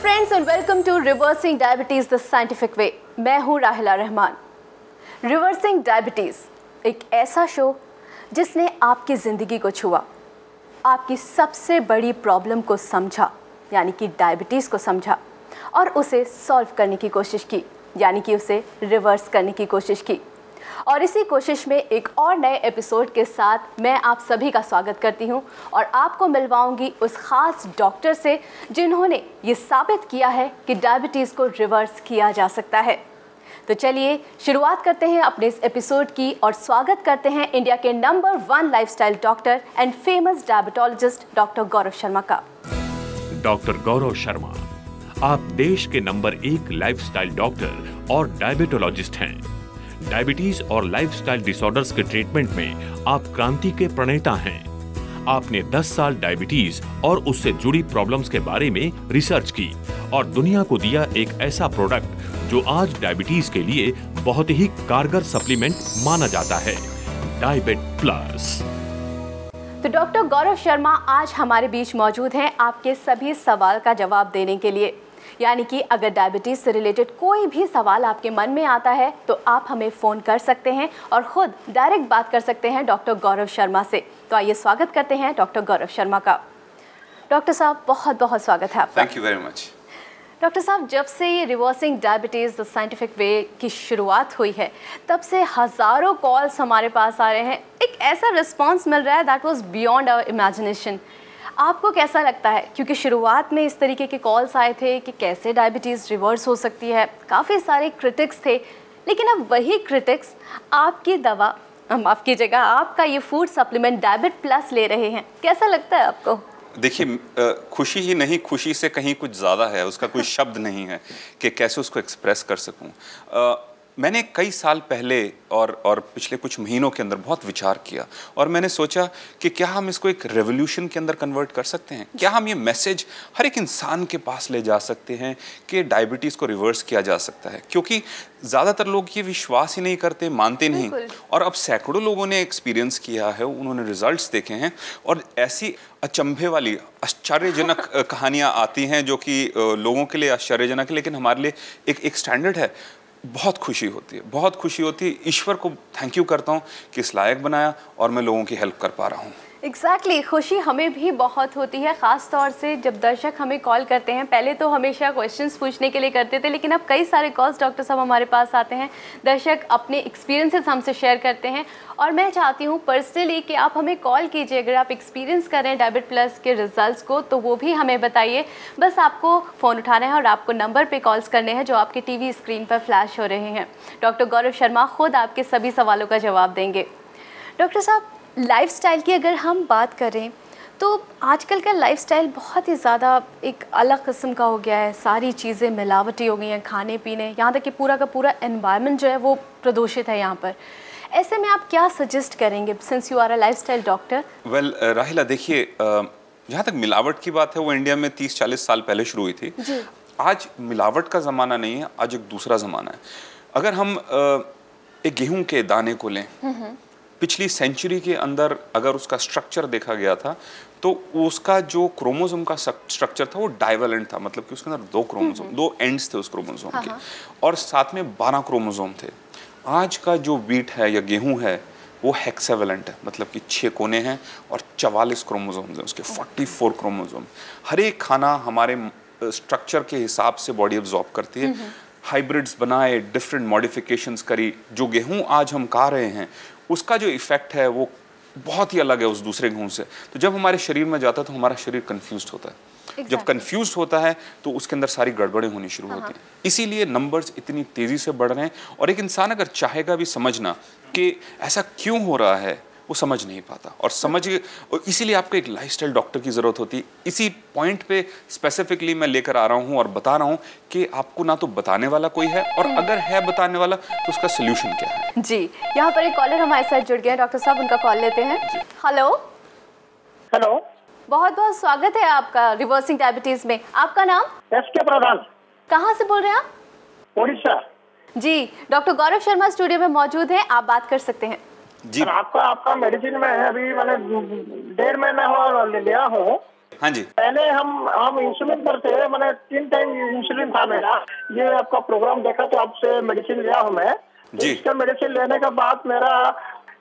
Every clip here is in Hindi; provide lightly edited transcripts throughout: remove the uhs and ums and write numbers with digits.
Friends and welcome to reversing diabetes the scientific way. मैं हूँ राहिला रहमान। रिवर्सिंग डायबिटीज एक ऐसा शो जिसने आपकी ज़िंदगी को छुआ, आपकी सबसे बड़ी प्रॉब्लम को समझा यानी कि डायबिटीज़ को समझा और उसे सॉल्व करने की कोशिश की यानी कि उसे रिवर्स करने की कोशिश की। और इसी कोशिश में एक और नए एपिसोड के साथ मैं आप सभी का स्वागत करती हूं और आपको मिलवाऊंगी उस खास डॉक्टर से जिन्होंने ये साबित किया है कि डायबिटीज़ को रिवर्स किया जा सकता है। तो चलिए शुरुआत करते हैं अपने इस एपिसोड की और स्वागत करते हैं इंडिया के number 1 lifestyle doctor and famous diabetologist doctor Gaurav Sharma का। डॉक्टर गौरव शर्मा, आप देश के नंबर 1 लाइफस्टाइल डॉक्टर और डायबिटोलॉजिस्ट हैं। डायबिटीज और लाइफस्टाइल डिसऑर्डर्स के ट्रीटमेंट में आप क्रांति के प्रणेता हैं। आपने 10 साल डायबिटीज और उससे जुड़ी प्रॉब्लम्स के बारे में रिसर्च की और दुनिया को दिया एक ऐसा प्रोडक्ट जो आज डायबिटीज के लिए बहुत ही कारगर सप्लीमेंट माना जाता है, डायबिट प्लस। तो डॉक्टर गौरव शर्मा आज हमारे बीच मौजूद हैं आपके सभी सवाल का जवाब देने के लिए। यानी कि अगर डायबिटीज़ से रिलेटेड कोई भी सवाल आपके मन में आता है तो आप हमें फ़ोन कर सकते हैं और ख़ुद डायरेक्ट बात कर सकते हैं डॉक्टर गौरव शर्मा से। तो आइए स्वागत करते हैं डॉक्टर गौरव शर्मा का। डॉक्टर साहब बहुत बहुत स्वागत है आपका। Thank you very much. Doctor साहब, जब से ये रिवर्सिंग डायबिटीज़ द साइंटिफिक वे की शुरुआत हुई है तब से हज़ारों कॉल्स हमारे पास आ रहे हैं। एक ऐसा रिस्पॉन्स मिल रहा है that was beyond our imagination. आपको कैसा लगता है? क्योंकि शुरुआत में इस तरीके के कॉल्स आए थे कि कैसे डायबिटीज़ रिवर्स हो सकती है, काफ़ी सारे क्रिटिक्स थे, लेकिन अब वही क्रिटिक्स आपकी दवा, आपकी जगह आपका ये फूड सप्लीमेंट डायबिट प्लस ले रहे हैं। कैसा लगता है आपको? देखिए, खुशी ही नहीं, खुशी से कहीं कुछ ज़्यादा है, उसका कोई शब्द नहीं है कि कैसे उसको एक्सप्रेस कर सकूं। मैंने कई साल पहले और पिछले कुछ महीनों के अंदर बहुत विचार किया और मैंने सोचा कि क्या हम इसको एक रेवोल्यूशन के अंदर कन्वर्ट कर सकते हैं? क्या हम ये मैसेज हर एक इंसान के पास ले जा सकते हैं कि डायबिटीज़ को रिवर्स किया जा सकता है? क्योंकि ज़्यादातर लोग ये विश्वास ही नहीं करते, मानते नहीं। और अब सैकड़ों लोगों ने एक्सपीरियंस किया है, उन्होंने रिजल्ट्स देखे हैं और ऐसी अचंभे वाली आश्चर्यजनक कहानियाँ आती हैं जो कि लोगों के लिए आश्चर्यजनक है, लेकिन हमारे लिए एक स्टैंडर्ड है। बहुत खुशी होती है, बहुत खुशी होती है। ईश्वर को थैंक यू करता हूँ कि इस लायक बनाया और मैं लोगों की हेल्प कर पा रहा हूँ। एग्जैक्टली, खुशी हमें भी बहुत होती है, ख़ास तौर से जब दर्शक हमें कॉल करते हैं। पहले तो हमेशा क्वेश्चंस पूछने के लिए करते थे, लेकिन अब कई सारे कॉल्स डॉक्टर साहब हमारे पास आते हैं, दर्शक अपने एक्सपीरियंसेस हमसे शेयर करते हैं। और मैं चाहती हूँ पर्सनली कि आप हमें कॉल कीजिए, अगर आप एक्सपीरियंस करें डायबिट प्लस के रिजल्ट्स को तो वो भी हमें बताइए। बस आपको फ़ोन उठाना है और आपको नंबर पे कॉल्स करने हैं जो आपकी टीवी स्क्रीन पर फ्लैश हो रहे हैं। डॉक्टर गौरव शर्मा खुद आपके सभी सवालों का जवाब देंगे। डॉक्टर साहब, लाइफस्टाइल की अगर हम बात करें तो आजकल का लाइफस्टाइल बहुत ही ज़्यादा एक अलग किस्म का हो गया है। सारी चीज़ें मिलावटी हो गई हैं, खाने पीने, यहाँ तक कि पूरा का पूरा एनवायरनमेंट जो है वो प्रदूषित है यहाँ पर। ऐसे में आप क्या सजेस्ट करेंगे since you are a lifestyle doctor? Well Rahila, देखिए, जहाँ तक मिलावट की बात है वो इंडिया में 30-40 साल पहले शुरू हुई थी जी। आज मिलावट का ज़माना नहीं है, आज एक दूसरा ज़माना है। अगर हम एक गेहूं के दाने को लें, पिछली सेंचुरी के अंदर अगर उसका स्ट्रक्चर देखा गया था तो उसका जो क्रोमोसोम का स्ट्रक्चर था वो डाइवेलेंट था, मतलब कि उसके अंदर 2 क्रोमोसोम, 2 एंड्स थे उस क्रोमोसोम के और साथ में 12 क्रोमोसोम थे। आज का जो व्हीट है या गेहूं है वो हेक्सावेलेंट है, मतलब कि 6 कोने हैं और 44 क्रोमोसोम हैं, उसके 44 क्रोमोसोम। हर एक खाना हमारे स्ट्रक्चर के हिसाब से बॉडी एब्जॉर्ब करती है। हाइब्रिड्स बनाए, डिफरेंट मॉडिफिकेशंस करी, जो गेहूं आज हम खा रहे हैं उसका जो इफेक्ट है वो बहुत ही अलग है उस दूसरे गेहूं से। तो जब हमारे शरीर में जाता है तो हमारा शरीर कंफ्यूज्ड होता है। जब कंफ्यूज्ड होता है तो उसके अंदर सारी गड़बड़ें होनी शुरू होती हैं। इसीलिए नंबर्स इतनी तेजी से बढ़ रहे हैं और एक इंसान अगर चाहेगा भी समझना कि ऐसा क्यों हो रहा है वो समझ नहीं पाता और इसीलिए आपको एक लाइफस्टाइल डॉक्टर की ज़रूरत होती है। इसी पॉइंट पे स्पेसिफिकली मैं लेकर आ रहा हूँ और बता रहा हूँ कि आपको ना तो बताने वाला कोई है और अगर है बताने वाला तो उसका सोल्यूशन क्या है। जी, यहाँ पर एक कॉलर हमारे साथ जुड़ गए हैं डॉक्टर साहब, उनका कॉल लेते हैं। हेलो हेलो, बहुत बहुत स्वागत है आपका रिवर्सिंग डायबिटीज में। आपका नाम? एसके प्रधान। कहाँ से बोल रहे हैं आप? उड़ीसा। जी, डॉक्टर गौरव शर्मा स्टूडियो में मौजूद हैं, आप बात कर सकते हैं। जी, आपका मेडिसिन में है, अभी मैंने 1.5 महीना हो लिया हूँ हाँ जी। पहले हम इंसुलिन करते हैं, मैंने 3 टाइम इंसुलिन था मेरा। ये आपका प्रोग्राम देखा तो आपसे मेडिसिन लिया हूँ मैं जी। इसका मेडिसिन लेने के बाद मेरा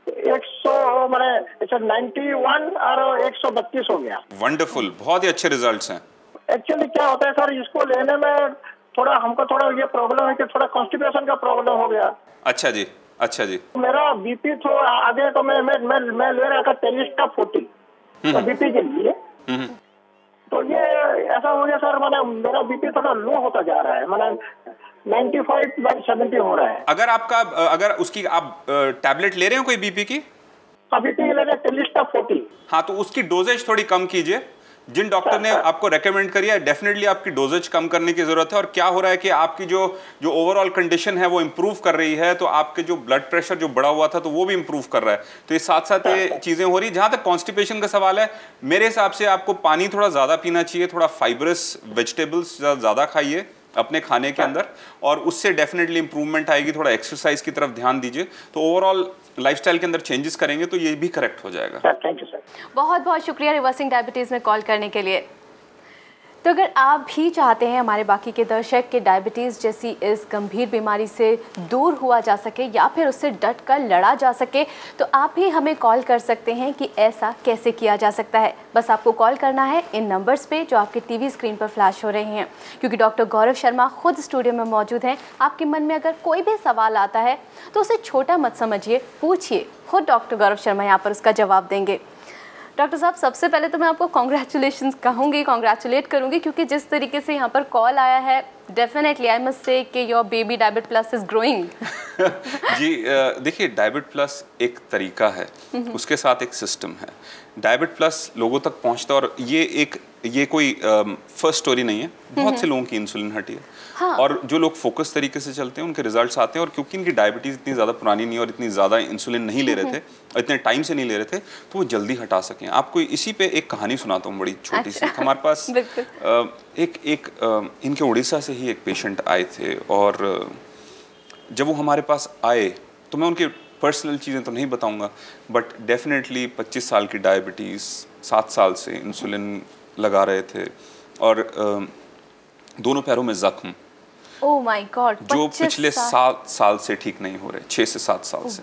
100 मैंने 91 और 132 हो गया। वंडरफुल, बहुत ही अच्छे रिजल्ट्स हैं। एक्चुअली क्या होता है सर, इसको लेने में थोड़ा हमको थोड़ा ये प्रॉब्लम है कि थोड़ा कॉन्स्टिपेशन का प्रॉब्लम हो गया। अच्छा जी, अच्छा जी। मेरा बीपी थोड़ा आगे तो मैं ले रहा था टेलिस्टा 40 तो बीपी के लिए। तो ये ऐसा हो गया सर, मैंने मेरा बीपी थोड़ा लो होता जा रहा है, मैंने 95/70 हो रहा है। अगर आपका अगर उसकी आप टैबलेट ले रहे हो कोई बीपी की? बीपी ले रहे टेलिस्टा 40। हाँ, तो उसकी डोजेज थोड़ी कम कीजिए। जिन डॉक्टर ने आपको रेकमेंड करी है, डेफिनेटली आपकी डोजेज कम करने की जरूरत है। और क्या हो रहा है कि आपकी जो ओवरऑल कंडीशन है वो इंप्रूव कर रही है, तो आपके जो ब्लड प्रेशर जो बढ़ा हुआ था तो वो भी इंप्रूव कर रहा है। तो ये साथ साथ ये चीजें हो रही। जहां तक कॉन्स्टिपेशन का सवाल है, मेरे हिसाब से आपको पानी थोड़ा ज्यादा पीना चाहिए, थोड़ा फाइबरस वेजिटेबल्स ज्यादा खाइए अपने खाने के अंदर, और उससे डेफिनेटली इंप्रूवमेंट आएगी। थोड़ा एक्सरसाइज की तरफ ध्यान दीजिए, तो ओवरऑल लाइफस्टाइल के अंदर चेंजेस करेंगे तो ये भी करेक्ट हो जाएगा। Sir thank you sir. बहुत बहुत शुक्रिया रिवर्सिंग डायबिटीज़ में कॉल करने के लिए। तो अगर आप भी चाहते हैं हमारे बाकी के दर्शक के डायबिटीज़ जैसी इस गंभीर बीमारी से दूर हुआ जा सके या फिर उससे डट कर लड़ा जा सके, तो आप भी हमें कॉल कर सकते हैं कि ऐसा कैसे किया जा सकता है। बस आपको कॉल करना है इन नंबर्स पे जो आपके टीवी स्क्रीन पर फ्लैश हो रहे हैं, क्योंकि डॉक्टर गौरव शर्मा खुद स्टूडियो में मौजूद हैं। आपके मन में अगर कोई भी सवाल आता है तो उसे छोटा मत समझिए, पूछिए, खुद डॉक्टर गौरव शर्मा यहाँ पर उसका जवाब देंगे। डॉक्टर साहब, सबसे पहले तो मैं आपको कॉन्ग्रेचुलेशंस कहूँगी, कॉन्ग्रेचुलेट करूँगी, क्योंकि जिस तरीके से यहाँ पर कॉल आया है, डेफिनेटली आई मस्ट से कि your baby Diabit plus is growing. जी, देखिए, डायबिट प्लस एक तरीका है, उसके साथ एक सिस्टम है। डायबिट प्लस लोगों तक पहुँचता, और ये कोई फर्स्ट स्टोरी नहीं है। बहुत से लोगों की इंसुलिन हटी है। हाँ। और जो लोग फोकस तरीके से चलते हैं उनके रिजल्ट्स आते हैं। और क्योंकि इनकी डायबिटीज़ इतनी ज़्यादा पुरानी नहीं और इतनी ज़्यादा इंसुलिन नहीं ले रहे थे, इतने टाइम से नहीं ले रहे थे, तो वो जल्दी हटा सकें। आपको इसी पे एक कहानी सुनाता हूँ, बड़ी छोटी सी। हमारे पास इनके उड़ीसा से ही एक पेशेंट आए थे, और जब वो हमारे पास आए तो मैं उनके पर्सनल चीज़ें तो नहीं बताऊंगा, बट डेफिनेटली 25 साल की डायबिटीज़, 7 साल से इंसुलिन लगा रहे थे, और दोनों पैरों में जख्म। ओह माय गॉड, जो पिछले 7 साल से ठीक नहीं हो रहे, 6 से 7 साल से,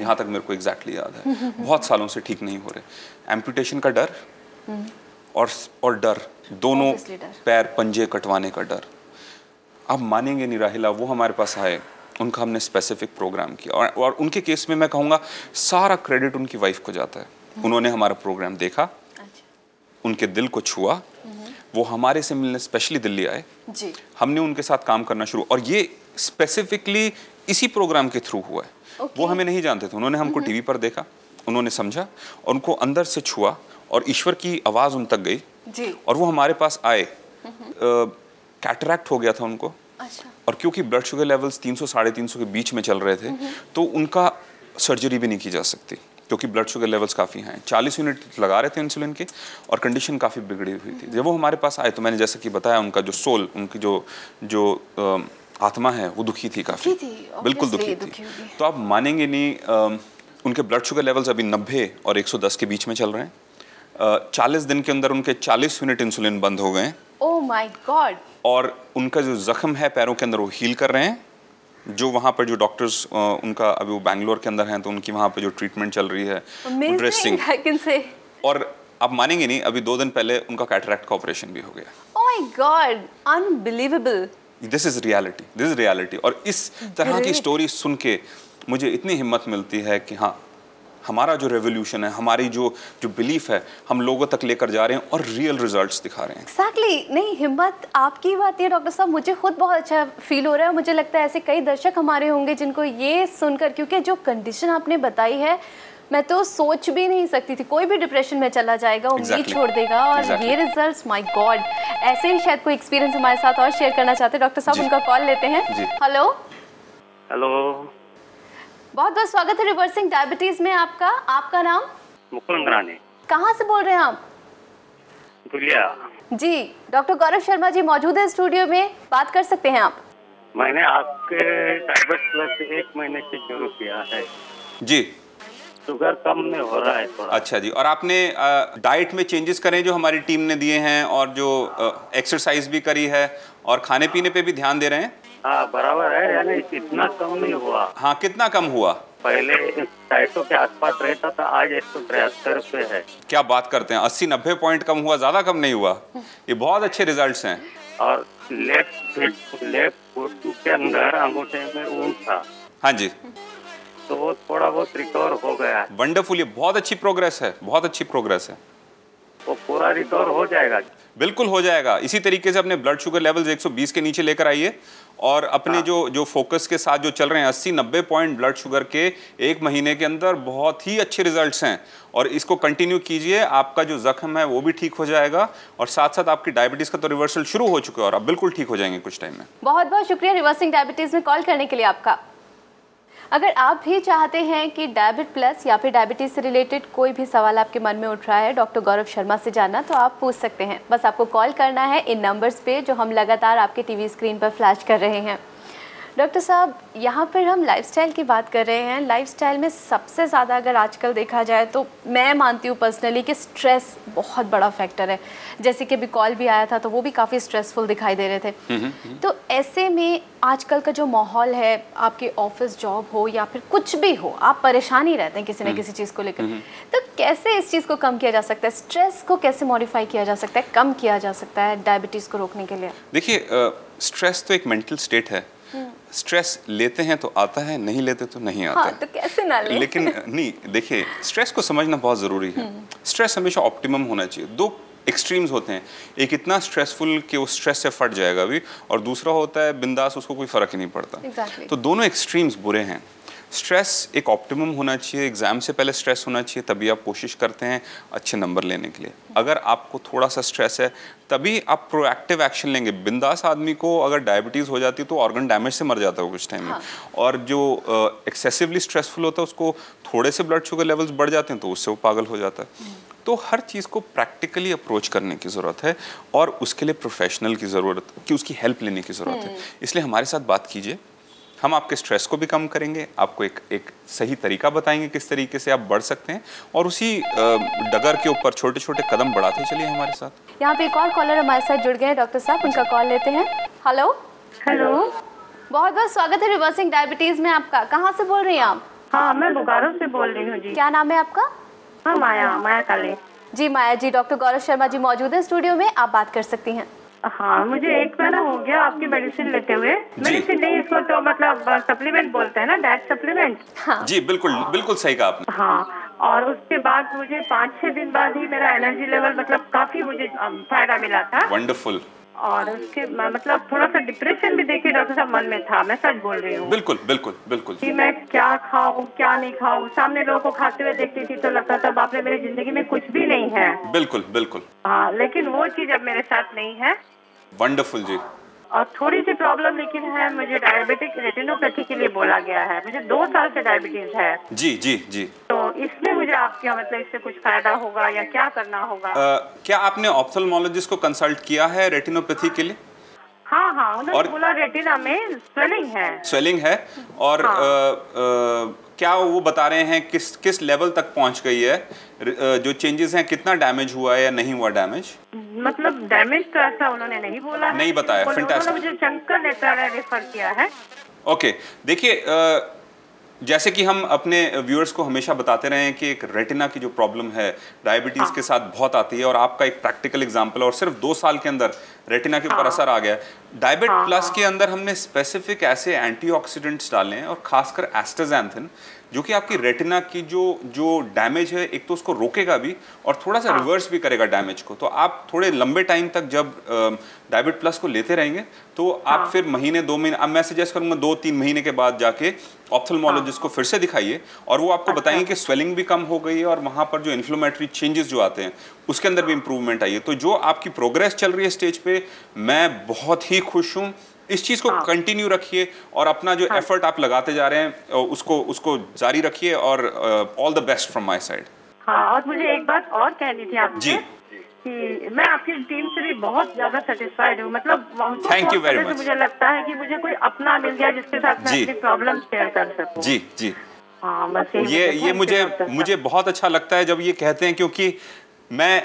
यहाँ तक मेरे को एग्जैक्टली याद है। बहुत सालों से ठीक नहीं हो रहे। एम्पुटेशन का डर और डर, दोनों पैर पंजे कटवाने का डर। आप मानेंगे नहीं राहिला, वो हमारे पास आए, उनका हमने स्पेसिफिक प्रोग्राम किया, और उनके केस में मैं कहूँगा सारा क्रेडिट उनकी वाइफ को जाता है। उन्होंने हमारा प्रोग्राम देखा, उनके दिल को छुआ, वो हमारे से मिलने स्पेशली दिल्ली आए जी। हमने उनके साथ काम करना शुरू, और ये स्पेसिफिकली इसी प्रोग्राम के थ्रू हुआ है। वो हमें नहीं जानते थे, उन्होंने हमको टीवी पर देखा, उन्होंने समझा, और उनको अंदर से छुआ, और ईश्वर की आवाज़ उन तक गई जी। और वो हमारे पास आए। कैटरैक्ट हो गया था उनको। अच्छा। और क्योंकि ब्लड शुगर लेवल्स 300-350 के बीच में चल रहे थे, तो उनका सर्जरी भी नहीं की जा सकती, क्योंकि ब्लड शुगर लेवल्स काफ़ी हैं। 40 यूनिट लगा रहे थे इंसुलिन के, और कंडीशन काफ़ी बिगड़ी हुई थी। जब वो हमारे पास आए तो मैंने जैसा कि बताया, उनका जो सोल, उनकी जो आत्मा है वो दुखी थी, काफ़ी बिल्कुल दुखी थी। तो आप मानेंगे नहीं, उनके ब्लड शुगर लेवल्स अभी 90 और 110 के बीच में चल रहे हैं। 40 दिन के अंदर उनके 40 यूनिट इंसुलिन बंद हो गए। Oh my God. और उनका जो जख्म है पैरों के अंदर, वो हील कर रहे हैं। जो वहाँ पर जो डॉक्टर्स, उनका अभी वो बैंगलोर के अंदर हैं, तो उनकी वहाँ पे जो ट्रीटमेंट चल रही है, ड्रेसिंग। और आप मानेंगे नहीं, अभी 2 दिन पहले उनका कैटरैक्ट का ऑपरेशन भी हो गया। Oh my God, unbelievable. This is reality. और इस तरह की स्टोरी सुन के मुझे इतनी हिम्मत मिलती है कि हाँ, हमारा जो रेवोल्यूशन है, हमारी जो बिलीफ है, हम लोगों तक लेकर जा रहे हैं और रियल रिजल्ट्स दिखा रहे हैं। Exactly। नहीं, हिम्मत आपकी बात है डॉक्टर साहब, मुझे खुद बहुत अच्छा फील हो रहा है। मुझे लगता है ऐसे कई दर्शक हमारे होंगे जिनको ये सुनकर, क्योंकि जो कंडीशन आपने बताई है, मैं तो सोच भी नहीं सकती थी। कोई भी डिप्रेशन में चला जाएगा, उम्मीद छोड़ देगा, और ये रिजल्ट्स, माय गॉड। ऐसे ही शायद कोई एक्सपीरियंस हमारे साथ और शेयर करना चाहते हैं डॉक्टर साहब। उनका कॉल लेते हैं। हेलो। बहुत बहुत स्वागत है रिवर्सिंग डायबिटीज में आपका नाम? मुकुंद रानी। कहाँ से बोल रहे हैं आप? दुलिया जी। डॉक्टर गौरव शर्मा जी मौजूद है स्टूडियो में, बात कर सकते हैं आप। मैंने आपके डायबिट प्लस 1 महीने से शुरू किया है जी। शुगर कम में हो रहा है थोड़ा। अच्छा जी, और आपने डाइट में चेंजेस करे जो हमारी टीम ने दिए हैं, और जो एक्सरसाइज भी करी है, और खाने पीने पे भी ध्यान दे रहे हैं? हाँ बराबर है, यानी इतना कम नहीं हुआ। हाँ, कितना कम हुआ? पहले 250 के आसपास रहता था, आज 173 पे है। क्या बात करते हैं, 80-90 पॉइंट कम हुआ, ज्यादा कम नहीं हुआ। ये बहुत अच्छे रिजल्ट्स हैं। और लेफ्ट फुट के अंदर अंगूठे में ऊन था। हाँ जी, तो वो थोड़ा बहुत रिकवर हो गया है। वंडरफुल, ये बहुत अच्छी प्रोग्रेस है, बहुत अच्छी प्रोग्रेस है। वो पूरा रिकवर हो जाएगा? बिल्कुल हो जाएगा। इसी तरीके से अपने ब्लड शुगर लेवल्स 120 के नीचे लेकर आइए, और अपने जो फोकस के साथ जो चल रहे हैं 80-90 पॉइंट ब्लड शुगर के, 1 महीने के अंदर बहुत ही अच्छे रिजल्ट्स हैं, और इसको कंटिन्यू कीजिए। आपका जो जख्म है वो भी ठीक हो जाएगा, और साथ साथ आपकी डायबिटीज का तो रिवर्सल शुरू हो चुका है, और आप बिल्कुल ठीक हो जाएंगे कुछ टाइम में। बहुत बहुत शुक्रिया रिवर्सिंग डायबिटीज में कॉल करने के लिए आपका। अगर आप भी चाहते हैं कि डायबिट प्लस या फिर डायबिटीज़ से रिलेटेड कोई भी सवाल आपके मन में उठ रहा है डॉक्टर गौरव शर्मा से जानना, तो आप पूछ सकते हैं। बस आपको कॉल करना है इन नंबर्स पे जो हम लगातार आपके टीवी स्क्रीन पर फ्लैश कर रहे हैं। डॉक्टर साहब, यहाँ पर हम लाइफस्टाइल की बात कर रहे हैं। लाइफस्टाइल में सबसे ज़्यादा अगर आजकल देखा जाए तो मैं मानती हूँ पर्सनली कि स्ट्रेस बहुत बड़ा फैक्टर है। जैसे कि अभी कॉल भी आया था तो वो भी काफ़ी स्ट्रेसफुल दिखाई दे रहे थे। तो ऐसे में आजकल का जो माहौल है, आपके ऑफिस जॉब हो या फिर कुछ भी हो, आप परेशान ही रहते हैं किसी न किसी चीज़ को लेकर। तो कैसे इस चीज़ को कम किया जा सकता है? स्ट्रेस को कैसे मॉडिफाई किया जा सकता है, कम किया जा सकता है डायबिटीज़ को रोकने के लिए? देखिए, स्ट्रेस तो एक मेंटल स्टेट है। स्ट्रेस लेते हैं तो आता है, नहीं लेते तो नहीं आता। हाँ, तो कैसे ना लें? लेकिन नहीं, देखिए, स्ट्रेस को समझना बहुत ज़रूरी है। स्ट्रेस हमेशा ऑप्टिमम होना चाहिए। 2 एक्सट्रीम्स होते हैं, एक इतना स्ट्रेसफुल कि वो स्ट्रेस से फट जाएगा भी, और दूसरा होता है बिंदास, उसको कोई फ़र्क ही नहीं पड़ता। Exactly. तो दोनों एक्सट्रीम्स बुरे हैं। स्ट्रेस एक ऑप्टिमम होना चाहिए, एग्जाम से पहले स्ट्रेस होना चाहिए, तभी आप कोशिश करते हैं अच्छे नंबर लेने के लिए। अगर आपको थोड़ा सा स्ट्रेस है तभी आप प्रोएक्टिव एक्शन लेंगे। बिंदास आदमी को अगर डायबिटीज़ हो जाती है तो ऑर्गन डैमेज से मर जाता है कुछ टाइम में। हाँ। और जो एक्सेसिवली स्ट्रेसफुल होता है उसको थोड़े से ब्लड शुगर लेवल्स बढ़ जाते हैं तो उससे वो पागल हो जाता है। तो हर चीज़ को प्रैक्टिकली अप्रोच करने की ज़रूरत है, और उसके लिए प्रोफेशनल की ज़रूरत, कि उसकी हेल्प लेने की ज़रूरत है। इसलिए हमारे साथ बात कीजिए, हम आपके स्ट्रेस को भी कम करेंगे, आपको एक सही तरीका बताएंगे किस तरीके से आप बढ़ सकते हैं, और उसी डगर के ऊपर छोटे छोटे कदम बढ़ाते चलिए हमारे साथ। यहाँ पे एक और कॉलर हमारे साथ जुड़ गए हैं डॉक्टर साहब, उनका कॉल लेते हैं। हेलो हेलो, बहुत बहुत स्वागत है रिवर्सिंग डायबिटीज में आपका। कहाँ से बोल रही हैं आप? हाँ मैं बोकारो से बोल रही हूँ जी। क्या नाम है आपका? हाँ माया काले जी माया जी, डॉक्टर गौरव शर्मा जी मौजूद है स्टूडियो में, आप बात कर सकती हैं। हाँ, मुझे 1 महीना हो गया आपकी मेडिसिन लेते हुए। मेडिसिन नहीं, इसको तो मतलब सप्लीमेंट बोलते हैं ना, डाइट सप्लीमेंट। हाँ जी बिल्कुल बिल्कुल सही कहा आपने। हाँ, और उसके बाद मुझे 5-6 दिन बाद ही मेरा एनर्जी लेवल मतलब काफी मुझे फायदा मिला था। वंडरफुल। और उसके मतलब थोड़ा सा डिप्रेशन भी देखिए डॉक्टर साहब मन में था, मैं सच बोल रही हूँ। बिल्कुल बिल्कुल बिल्कुल। कि मैं क्या खाऊं क्या नहीं खाऊं, सामने लोगों को खाते हुए देखती थी तो लगता था बाप रे, मेरी जिंदगी में कुछ भी नहीं है। बिल्कुल बिल्कुल। हाँ, लेकिन वो चीज अब मेरे साथ नहीं है। वंडरफुल जी। और थोड़ी सी प्रॉब्लम लेकिन है, मुझे डायबिटिक रेटिनोपैथी के लिए बोला गया है। मुझे 2 साल से डायबिटीज है। जी जी जी। तो इसमें मुझे आपके मतलब इससे कुछ फायदा होगा या क्या करना होगा? क्या आपने ऑप्थेल्मोलॉजिस्ट को कंसल्ट किया है रेटिनोपैथी के लिए? हाँ, उन्होंने बोला रेटिना में स्वेलिंग है। स्वेलिंग है, और हाँ। क्या वो बता रहे हैं किस लेवल तक पहुंच गई है, जो चेंजेस हैं, कितना डैमेज हुआ है या नहीं हुआ डैमेज? मतलब डैमेज तो ऐसा उन्होंने नहीं बोला, नहीं बताया। उन्होंने मुझे शंकर नेत्रा रेफर किया है। ओके, देखिए, जैसे कि हम अपने व्यूअर्स को हमेशा बताते रहे हैं कि एक रेटिना की जो प्रॉब्लम है डायबिटीज़ के साथ बहुत आती है, और आपका एक प्रैक्टिकल एग्जांपल, और सिर्फ 2 साल के अंदर रेटिना के ऊपर असर आ गया। डायबिट प्लस के अंदर हमने स्पेसिफिक ऐसे एंटीऑक्सीडेंट्स डाले हैं, और खासकर एस्टाक्सांथिन, जो कि आपकी रेटिना की जो डैमेज है, एक तो उसको रोकेगा भी और थोड़ा सा रिवर्स भी करेगा डैमेज को। तो आप थोड़े लंबे टाइम तक जब डायबिट प्लस को लेते रहेंगे तो आप फिर महीने 2 महीने, अब मैं सजेस्ट करूंगा 2-3 महीने के बाद जाके ऑप्थेल्मोलॉजिस्ट को फिर से दिखाइए, और वो आपको बताएंगे कि स्वेलिंग भी कम हो गई है, और वहाँ पर जो इन्फ्लेमेटरी चेंजेस जो आते हैं उसके अंदर भी इंप्रूवमेंट आई है। तो जो आपकी प्रोग्रेस चल रही है स्टेज पे, मैं बहुत ही खुश हूँ। इस चीज़ को कंटिन्यू रखिए, और अपना जो एफर्ट आप लगाते जा रहे हैं उसको जारी रखिए, और all the best from my side. हाँ, और मुझे एक बात और कहनी थी आपसे जी, कि मैं आपकी टीम से भी बहुत ज्यादा सेटिस्फाइड हूँ। मतलब थैंक यू वेरी मच। मुझे लगता है कि मुझे कोई अपना मिल गया जिसके साथ मैं अपनी प्रॉब्लम शेयर कर सकूँ। जी जी। हाँ बस ये मुझे बहुत अच्छा लगता है जब ये कहते हैं, क्योंकि मैं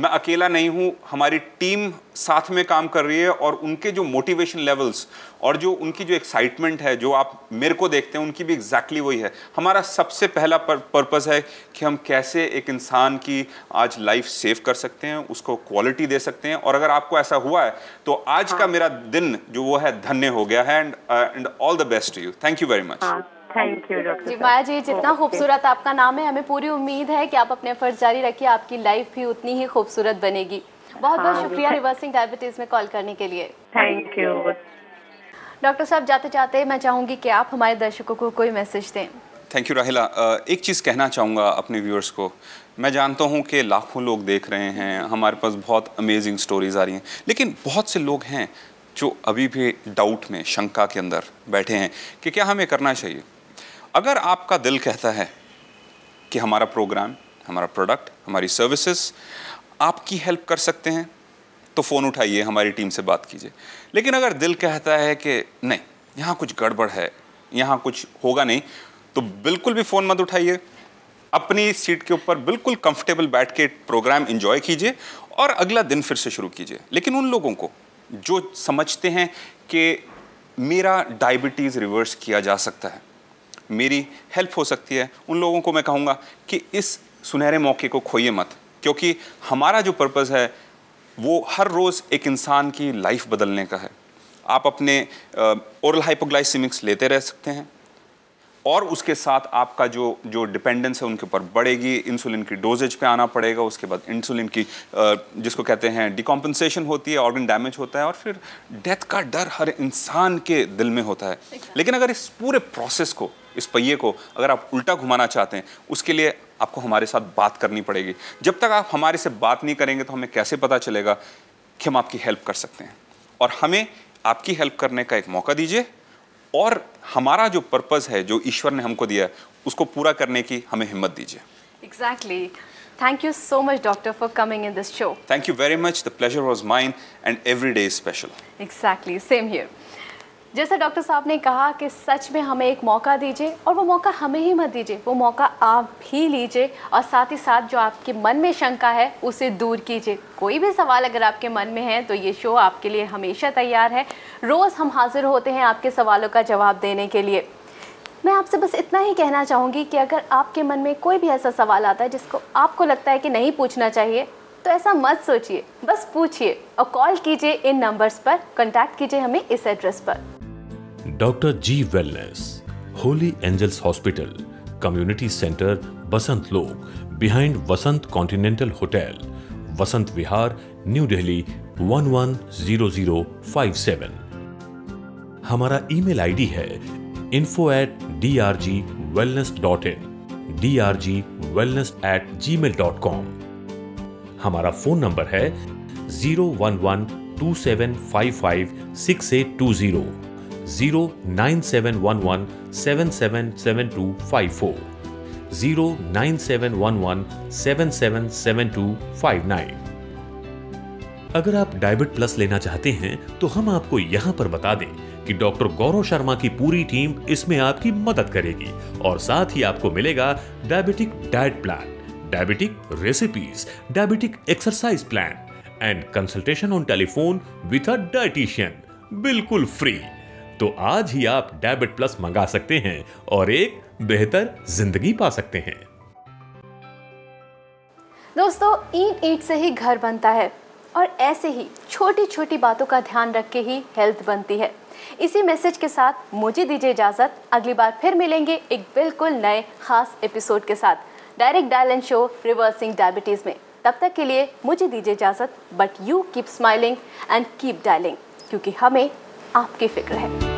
अकेला नहीं हूँ, हमारी टीम साथ में काम कर रही है और उनके जो मोटिवेशन लेवल्स और जो उनकी जो एक्साइटमेंट है जो आप मेरे को देखते हैं, उनकी भी एग्जैक्टली वही है। हमारा सबसे पहला पर्पस है कि हम कैसे एक इंसान की आज लाइफ सेव कर सकते हैं, उसको क्वालिटी दे सकते हैं। और अगर आपको ऐसा हुआ है तो आज का मेरा दिन जो वो है धन्य हो गया है। And all the best to you. Thank you very much. Thank you doctor ji Maya ji, जितना खूबसूरत आपका नाम है, हमें पूरी उम्मीद है कि आप अपने फर्ज जारी रखिए, आपकी लाइफ भी उतनी ही खूबसूरत बनेगी। बहुत बहुत शुक्रिया रिवर्सिंग डायबिटीज में कॉल करने के लिए। Thank you. डॉक्टर साहब, जाते जाते मैं चाहूंगी कि आप हमारे दर्शकों को कोई मैसेज दें। थैंक यू राहिला। एक चीज़ कहना चाहूँगा अपने व्यूअर्स को। मैं जानता हूँ कि लाखों लोग देख रहे हैं, हमारे पास बहुत अमेजिंग स्टोरीज आ रही हैं, लेकिन बहुत से लोग हैं जो अभी भी डाउट में, शंका के अंदर बैठे हैं कि क्या हमें करना चाहिए। अगर आपका दिल कहता है कि हमारा प्रोग्राम, हमारा प्रोडक्ट, हमारी सर्विसेज आपकी हेल्प कर सकते हैं तो फ़ोन उठाइए, हमारी टीम से बात कीजिए। लेकिन अगर दिल कहता है कि नहीं, यहाँ कुछ गड़बड़ है, यहाँ कुछ होगा नहीं, तो बिल्कुल भी फ़ोन मत उठाइए। अपनी सीट के ऊपर बिल्कुल कंफर्टेबल बैठ के प्रोग्राम एंजॉय कीजिए और अगला दिन फिर से शुरू कीजिए। लेकिन उन लोगों को जो समझते हैं कि मेरा डायबिटीज़ रिवर्स किया जा सकता है, मेरी हेल्प हो सकती है, उन लोगों को मैं कहूँगा कि इस सुनहरे मौके को खोइए मत। क्योंकि हमारा जो पर्पस है वो हर रोज़ एक इंसान की लाइफ बदलने का है। आप अपने ओरल हाइपोग्लाइसेमिक्स लेते रह सकते हैं और उसके साथ आपका जो डिपेंडेंस है उनके ऊपर बढ़ेगी। इंसुलिन की डोजेज पे आना पड़ेगा, उसके बाद इंसुलिन की जिसको कहते हैं डिकॉम्पनसेशन होती है, ऑर्गन डैमेज होता है और फिर डेथ का डर हर इंसान के दिल में होता है। लेकिन अगर इस पूरे प्रोसेस को, इस पहिए को अगर आप उल्टा घुमाना चाहते हैं, उसके लिए आपको हमारे साथ बात करनी पड़ेगी। जब तक आप हमारे से बात नहीं करेंगे तो हमें कैसे पता चलेगा कि हम आपकी हेल्प कर सकते हैं। और हमें आपकी हेल्प करने का एक मौका दीजिए और हमारा जो पर्पस है, जो ईश्वर ने हमको दिया है, उसको पूरा करने की हमें हिम्मत दीजिए। Exactly. Thank you so much, doctor, for coming in this show. Thank you very much. The pleasure was mine, and every day is special. Exactly. Same here. जैसा डॉक्टर साहब ने कहा कि सच में हमें एक मौका दीजिए और वो मौका हमें ही मत दीजिए, वो मौका आप भी लीजिए और साथ ही साथ जो आपके मन में शंका है उसे दूर कीजिए। कोई भी सवाल अगर आपके मन में है तो ये शो आपके लिए हमेशा तैयार है। रोज़ हम हाजिर होते हैं आपके सवालों का जवाब देने के लिए। मैं आपसे बस इतना ही कहना चाहूँगी कि अगर आपके मन में कोई भी ऐसा सवाल आता है जिसको आपको लगता है कि नहीं पूछना चाहिए, तो ऐसा मत सोचिए, बस पूछिए और कॉल कीजिए इन नंबर्स पर, कॉन्टैक्ट कीजिए हमें इस एड्रेस पर। Doctor ji wellness, holy angels hospital, community centre, Basant Lok, behind Vasant continental hotel, Vasant Vihar, new Delhi 110057। हमारा ईमेल आईडी है info@drgwellness.in, drgwellness@gmail.com। हमारा फोन नंबर है 01127556820, 09711777254, 09711777259। अगर आप डायबिट प्लस लेना चाहते हैं तो हम आपको यहां पर बता दें कि डॉक्टर गौरव शर्मा की पूरी टीम इसमें आपकी मदद करेगी और साथ ही आपको मिलेगा diabetic diet plan, diabetic recipes, diabetic exercise plan and consultation on telephone with a dietitian, बिल्कुल फ्री। तो आज ही आप डायबिट प्लस मंगा सकते हैं और एक बेहतर जिंदगी पा सकते हैं। दोस्तों, ईट से ही घर बनता है और ऐसे ही छोटी छोटी बातों का ध्यान रख के ही हेल्थ बनती है। इसी मैसेज के साथ मुझे दीजिए इजाज़त। अगली बार फिर मिलेंगे एक बिल्कुल नए खास एपिसोड के साथ, direct dial and show reversing diabetes में। तब तक के लिए मुझे दीजिए इजाज़त, but you keep smiling and keep dialing, क्योंकि हमें आपकी फिक्र है।